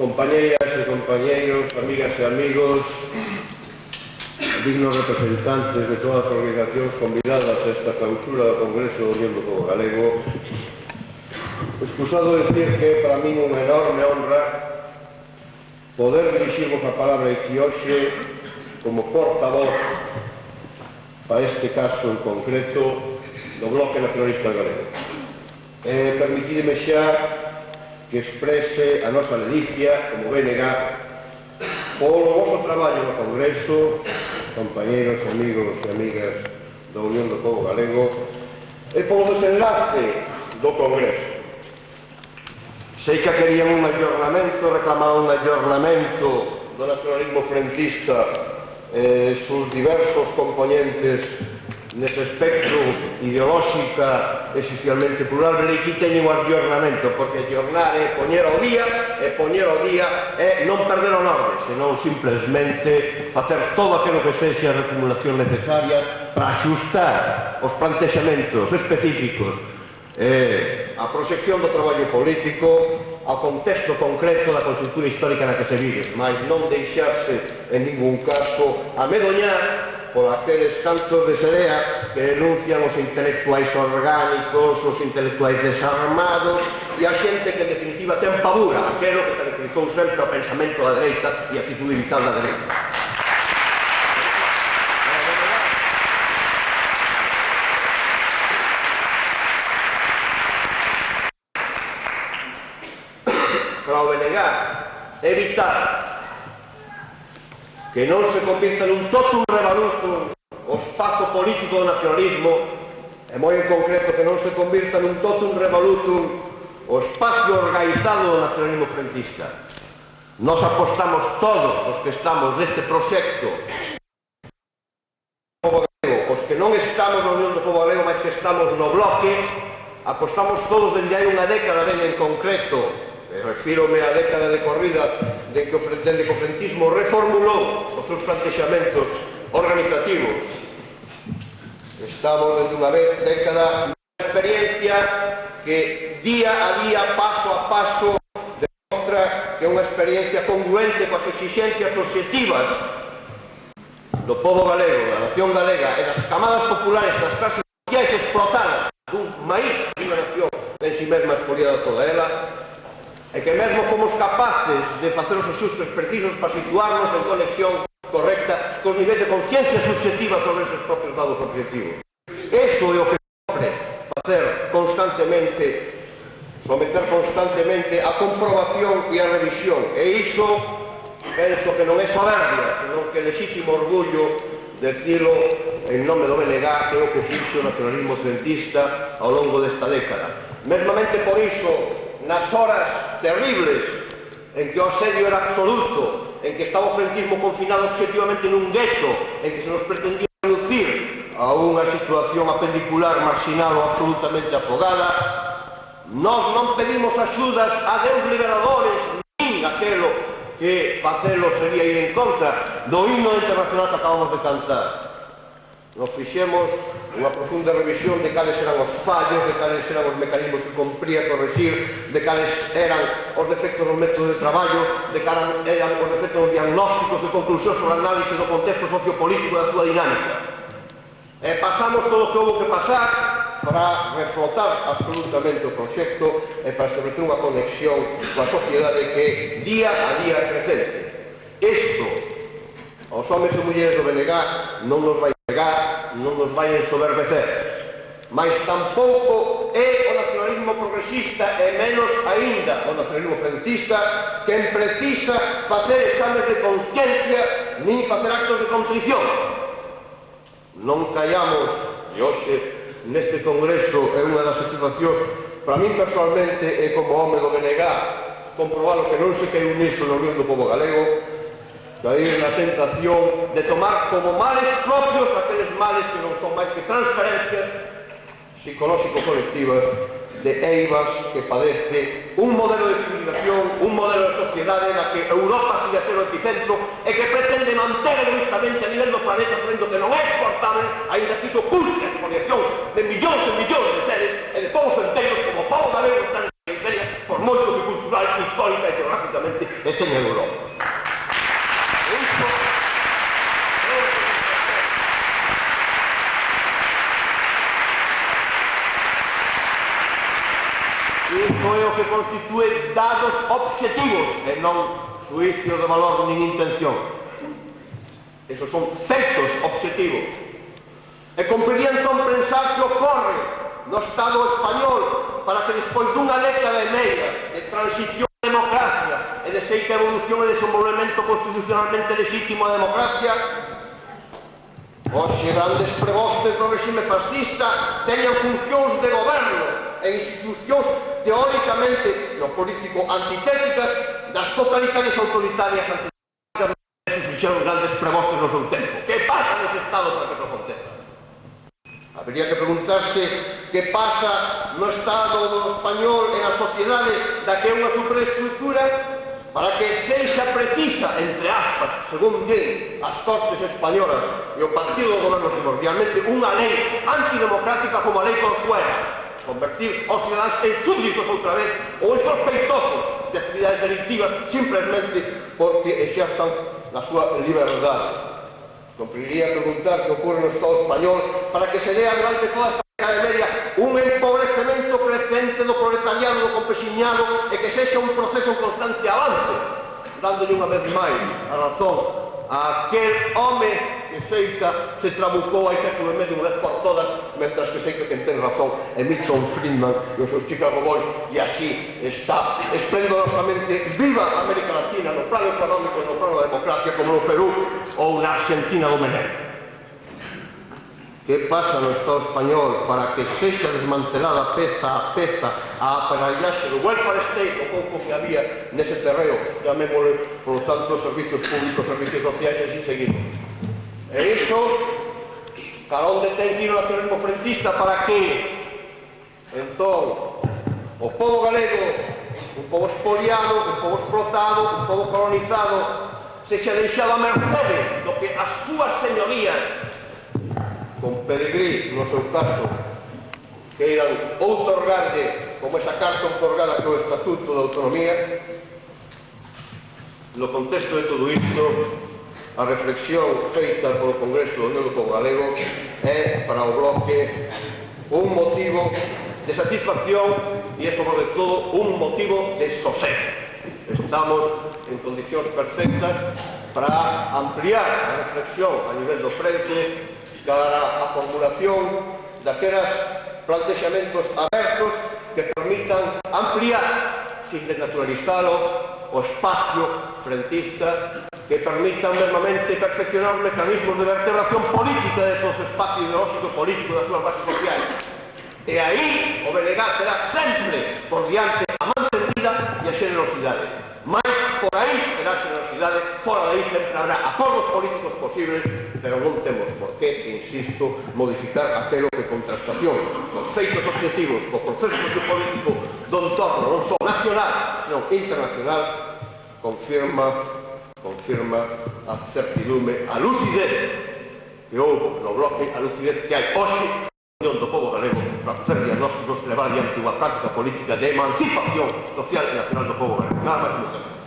compañeiras e compañeiros, amigas e amigos, dignos representantes de todas as organizacións convidadas a esta clausura do Congreso da Unión do Pobo Galego, excusado decir que é para min unha enorme honra poder dirixirvos a palabra aquí hoxe como portavoz para este caso en concreto do Bloque Nacionalista Galego. Permitideme xa que exprese a nosa ledicia como BNG polo vosso traballo no Congreso, compañeiros, amigos e amigas da Unión do Pobo Galego, e polo desenlace do Congreso. Sei que querían un ayornamento, reclamaban un ayornamento do nacionalismo frentista e sus diversos componentes nese espectro ideolóxica esencialmente plural, pero aquí teñen o ayornamento, porque ayornar é poñer ao día, e poñer ao día é non perder o norte, senón simplemente facer todo aquilo que sexa as reformulacións necesarias para axustar os plantexamentos específicos a proxección do traballo político ao contexto concreto da conxuntura histórica na que se vive, mas non deixarse en ningún caso amedoñar por aqueles cantos de serea que denuncian os intelectuais orgánicos, os intelectuais desarmados e a xente que en definitiva ten pavura, aquelo que caracterizou sempre o pensamento da dereita e a actitude inicial da dereita. Para o BNG, evitar que non se convirta nun totum revolutum o espazo político do nacionalismo, e moi en concreto que non se convirta nun totum revolutum o espacio organizado do nacionalismo frentista. Nos apostamos todos os que estamos neste proxecto, os que non estamos na Unión do Pobo Galego, mas que estamos no bloque, apostamos todos dende hai unha década ben en concreto. Refírome á década de corrida dende que o frentismo reformulou os seus plantexamentos organizativos. Estamos dende unha década de experiencia que día a día, paso a paso, demostra que é unha experiencia congruente coas exixencias obxectivas do pobo galego, da nación galega e das camadas populares das clases sociais explotadas dun maíz e unha nación en si mesma expoliada toda ela, e que mesmo fomos capaces de facer os axustes precisos para situarnos en conexión correcta cos niveis de conciencia subjetiva sobre esos propios dados objetivos. Eso é o que sofre facer constantemente, someter constantemente a comprobación e a revisión, e iso penso que non é soberbia, senón que é legítimo orgullo decilo en nome do BNG, que é o que fixo o nacionalismo frentista ao longo desta década. Mesmamente por iso, nas horas terribles en que o asedio era absoluto, en que estaba o frentismo confinado obxectivamente nun gueto, en que se nos pretendía reducir a unha situación apendicular, marxinal ou absolutamente afogada, nós non pedimos axudas a deus liberadores, nin aquelo que facelo sería ir en contra do himno internacional que acabamos de cantar. Nos fixemos unha profunda revisión de cales eran os fallos, de cales eran os mecanismos que cumpría corregir, de cales eran os defectos do método de traballo, de cales eran os defectos dos diagnósticos e conclusións sobre a análise do contexto sociopolítico da súa dinámica. E pasamos todo o que houve que pasar para reflotar absolutamente o proxecto e para establecer unha conexión coa sociedade que día a día é crecente. Isto, aos homens e mulleres do BNG, non nos vai pegar, non nos vai ensoberbecer, mas tampouco é o nacionalismo progresista e menos aínda o nacionalismo frentista quen precisa facer exames de conciencia nin facer actos de contrición. Non callamos, e hoxe neste Congreso é unha das satisfaccións para min personalmente e como home do BNG comprobalo que non se queiu niso na Unión do Pobo Galego, cair na tentación de tomar como males propios aqueles males que non son máis que transferencias psicolóxico-colectivas de eivas que padece un modelo de civilización, un modelo de sociedade na que Europa sigue a ser o epicentro e que pretende manter egoístamente a nivel do planeta sabendo que non é exportable, ainda que iso oculte a expoliación de millóns e millóns de seres e de povos enteiros como o povo galego están en periferia por moito que cultural, histórica e geográficamente e ten Europa. Isto é o que constitúe dados obxectivos e non xuicios de valor nin intención. Esos son feitos obxectivos. E compriría entón pensar que ocorre no Estado español para que despois dunha década e media de transición a democracia e de xeita evolución e desenvolvemento constitucionalmente legítimo a democracia, os grandes prebostes do regime fascista teñan funcións de goberno e institucións teóricamente no político antitéticas das totalitarias autoritarias antidemocráticas que fixeron grandes prebostes no seu tempo. Que pasa nese Estado para que isto aconteza? Habría que preguntarse que pasa no Estado español e na sociedade da que é unha superestructura para que sexa precisa, entre aspas, según din as Cortes españolas e o partido do goberno primordialmente, unha lei antidemocrática como a lei Corcuera, convertir os ciudadanos en súbditos outra vez ou en sospeitosos de actividades delictivas simplemente porque exerzan a súa liberdade. Compriría preguntar que ocorre no Estado español para que se dea durante toda esta década e media un empobrecemento crecente do proletariado, do campesiñado e que sexa un proceso en constante avance, dándolle unha vez máis a razón a aquel home que seica se trabucou hai século e medio unha vez por todas, mentras que seica quen ten razón é Milton Friedman e os seus Chicago Boys, e así está esplendorosamente viva a América Latina no plano económico e no plano da democracia como no Perú ou na Argentina do Menem. Que pasa no Estado español para que sexa desmantelada peza a peza a aparelhaxe do welfare state, o pouco que había nese terreo, llamémosle, por lo tanto, servicios públicos, servicios sociais e así seguimos. E iso, cada onde ten que ir o nacionalismo frentista para que, entón, o povo galego, un povo expoliado, un povo explotado, un povo colonizado, sexa deixado a mercede do que as súas señorías con Pelegrí, no seu caso, que iran outorgarlle, como esa carta outorgada co Estatuto de Autonomía. No contexto de todo isto, a reflexión feita polo Congreso do Unión do Pobo Galego é, para o bloque, un motivo de satisfacción e, sobre todo, un motivo de sosego. Estamos en condicións perfectas para ampliar a reflexión a nivel do frente cara a formulación daquelas plantexamentos abertos que permitan ampliar, sin desnaturalizalo, o espacio frentista, que permitan mesmamente perfeccionar os mecanismos de vertebración política de todo o espacio ideolóxico e político das súas bases sociais. E aí o BNG terá sempre por diante a mantendida e a xenerosidade. Mais por aí terá xenerosidade, fora de aí sempre habrá acordos políticos posibles, pero non temos por que, insisto, modificar aquelo que contrastación dos feitos objetivos do proceso sociopolítico do entorno non só nacional, senón internacional, confirma a certidume, a lucidez que houve no bloque, a lucidez que hai hoxe do povo galego para facer diagnósticos, levar adiante unha práctica política de emancipación social e nacional do povo galego. Nada máis.